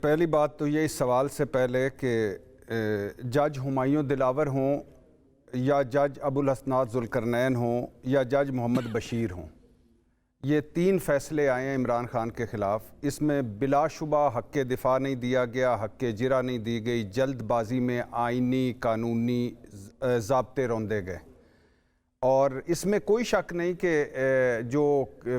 पहली बात तो ये इस सवाल से पहले कि जज हुमायूं दिलावर हों या जज अबुल हसनात ज़ुल्करनैन हों या जज मोहम्मद बशीर हों, ये तीन फ़ैसले आए हैं इमरान खान के ख़िलाफ़। इसमें बिलाशुबा हक़ दिफ़ा नहीं दिया गया, हक़ जिरा नहीं दी गई, जल्दबाजी में आइनी कानूनी ज़ाब्ते रौंदे गए। और इसमें कोई शक नहीं कि जो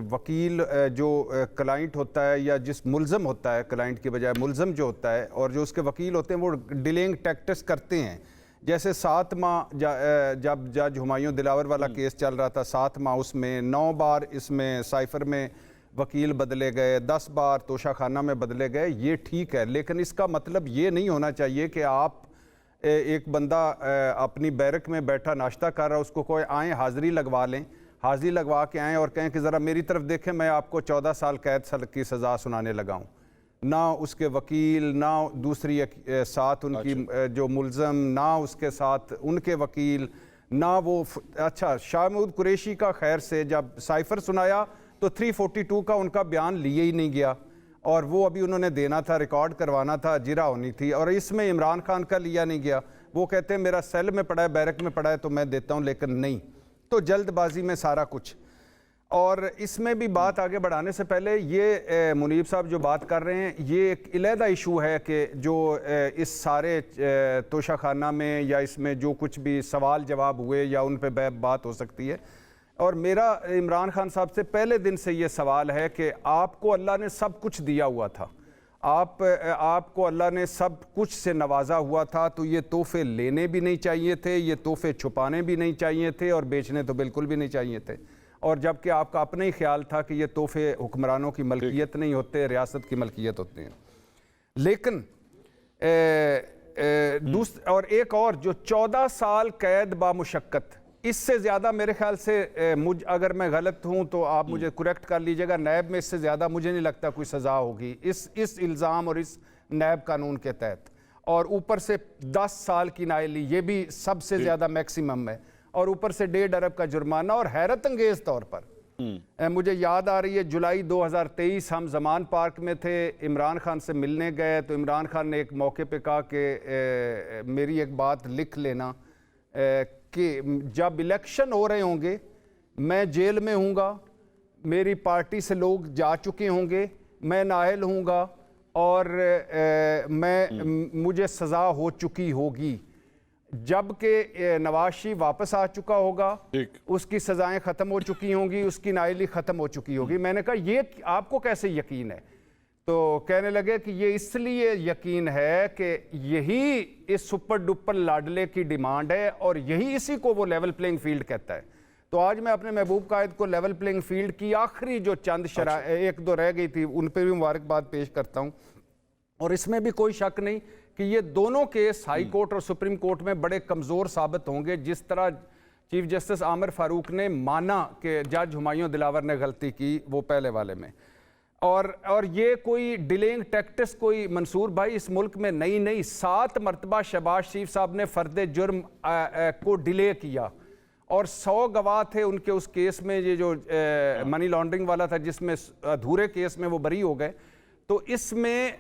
वकील जो क्लाइंट होता है या जिस मुल्ज़म होता है, क्लाइंट की बजाय मुल्ज़म जो होता है, और जो उसके वकील होते हैं वो डिलेइंग टैक्टिक्स करते हैं। जैसे 7 माह जब जज हुमायूं दिलावर वाला केस चल रहा था, 7 माह उसमें 9 बार इसमें साइफ़र में वकील बदले गए, 10 बार तोशाखाना में बदले गए। ये ठीक है, लेकिन इसका मतलब ये नहीं होना चाहिए कि आप एक बंदा अपनी बैरक में बैठा नाश्ता कर रहा है, उसको कोई आएँ हाज़िरी लगवा लें, हाज़िरी लगवा के आएँ और कहें कि ज़रा मेरी तरफ देखें, मैं आपको 14 साल कैद की सज़ा सुनाने लगा हूँ। ना उसके वकील, ना दूसरी साथ उनकी जो मुल्ज़म, ना उसके साथ उनके वकील, ना वो अच्छा शाह महमूद कुरैशी का खैर से जब साइफ़र सुनाया तो 342 का उनका बयान लिए ही नहीं गया, और वो अभी उन्होंने देना था, रिकॉर्ड करवाना था, जिरा होनी थी, और इसमें इमरान खान का लिया नहीं गया। वो कहते हैं मेरा सेल में पड़ा है, बैरक में पड़ा है तो मैं देता हूँ, लेकिन नहीं। तो जल्दबाजी में सारा कुछ। और इसमें भी बात आगे बढ़ाने से पहले ये मुनीब साहब जो बात कर रहे हैं, ये एक अलहदा इशू है कि जो इस सारे तोशाखाना में या इसमें जो कुछ भी सवाल जवाब हुए या उन पर बात हो सकती है। और मेरा इमरान खान साहब से पहले दिन से ये सवाल है कि आपको अल्लाह ने सब कुछ दिया हुआ था, आपको अल्लाह ने सब कुछ से नवाजा हुआ था, तो ये तोहफे लेने भी नहीं चाहिए थे, ये तोहफे छुपाने भी नहीं चाहिए थे, और बेचने तो बिल्कुल भी नहीं चाहिए थे। और जबकि आपका अपना ही ख्याल था कि ये तोहफे हुक्मरानों की मलकियत नहीं होते, रियासत की मलकियत होते हैं। लेकिन और एक और जो 14 साल कैद बामुशक्कत, इससे ज़्यादा मेरे ख्याल से अगर मैं गलत हूं तो आप मुझे करेक्ट कर लीजिएगा, नैब में इससे ज़्यादा मुझे नहीं लगता कोई सज़ा होगी इस इल्ज़ाम और इस नैब कानून के तहत। और ऊपर से 10 साल की नाअहली, ये भी सबसे ज़्यादा मैक्सिमम है, और ऊपर से 1.5 अरब का जुर्माना। और हैरत अंगेज़ तौर पर मुझे याद आ रही है, जुलाई 2023 हम जमान पार्क में थे, इमरान खान से मिलने गए, तो इमरान खान ने एक मौके पे कहा कि मेरी एक बात लिख लेना कि जब इलेक्शन हो रहे होंगे मैं जेल में हूँगा, मेरी पार्टी से लोग जा चुके होंगे, मैं नाअहल हूँगा, और मुझे सज़ा हो चुकी होगी। जबकि नवाज शरीफ वापस आ चुका होगा, उसकी सज़ाएं ख़त्म हो चुकी होंगी, उसकी नाअहली ख़त्म हो चुकी होगी। मैंने कहा ये आपको कैसे यकीन है? तो कहने लगे कि ये इसलिए यकीन है कि यही इस सुपर डुपर लाडले की डिमांड है, और यही इसी को वो लेवल प्लेइंग फील्ड कहता है। तो आज मैं अपने महबूब कायद को लेवल प्लेइंग फील्ड की आखिरी जो चंद एक दो रह गई थी उन पर भी मुबारकबाद पेश करता हूँ। और इसमें भी कोई शक नहीं कि ये दोनों केस हाई कोर्ट और सुप्रीम कोर्ट में बड़े कमज़ोर साबित होंगे। जिस तरह चीफ जस्टिस आमिर फारूक ने माना कि जज हुमायूं दिलावर ने गलती की वो पहले वाले में, और ये कोई डिलेइंग टैक्टिक्स कोई मंसूर भाई इस मुल्क में नहीं 7 मरतबा शहबाज शरीफ साहब ने फ़र्द जुर्म को डिले किया, और 100 गवाह थे उनके उस केस में, ये जो मनी लॉन्ड्रिंग वाला था जिसमें अधूरे केस में वो बरी हो गए। तो इसमें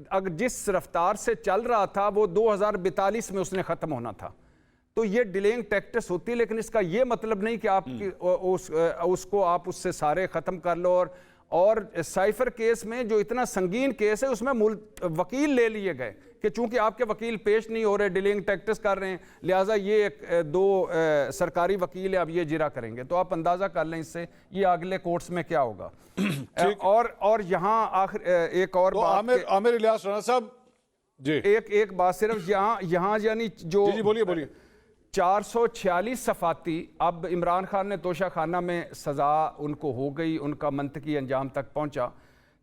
अगर जिस रफ्तार से चल रहा था वो 2042 में उसने ख़त्म होना था। तो ये डिलेइंग टैक्टिक्स होती है, लेकिन इसका ये मतलब नहीं कि आप उसको आप उससे सारे ख़त्म कर लो। और साइफर केस में जो इतना संगीन केस है उसमें वकील ले लिए गए कि चूंकि आपके वकील पेश नहीं हो रहे, डिलेइंग टैक्टिक्स कर रहे हैं, लिहाजा ये दो सरकारी वकील है, अब ये जिरा करेंगे। तो आप अंदाजा कर लें इससे ये अगले कोर्ट्स में क्या होगा। और यहाँ आखिर एक और बात, आमिर इलियास राणा साहब जी, एक बात सिर्फ यहाँ यानी जो जी बोलिए 446 सफाती, अब इमरान खान ने तोशाखाना में सज़ा उनको हो गई, उनका मंतकी अंजाम तक पहुंचा,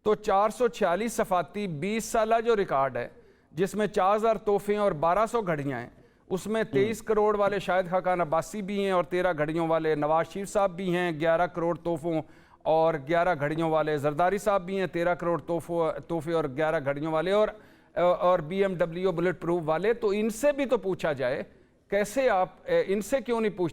तो 446 सफाती 20 साल जो रिकॉर्ड है जिसमें 4000 तोहफे और 1200 घड़ियाँ हैं, उसमें 23 करोड़ वाले शाहिद खाकान अब्बासी भी हैं, और 13 घड़ियों वाले नवाज शरीफ साहब भी हैं, 11 करोड़ तोहफों और 11 घड़ियों वाले जरदारी साहब भी हैं, 13 करोड़ तोहफे और 11 घड़ियों वाले, और BMW बुलेट प्रूफ वाले। तो इनसे भी तो पूछा जाए, कैसे आप इनसे क्यों नहीं पूछते?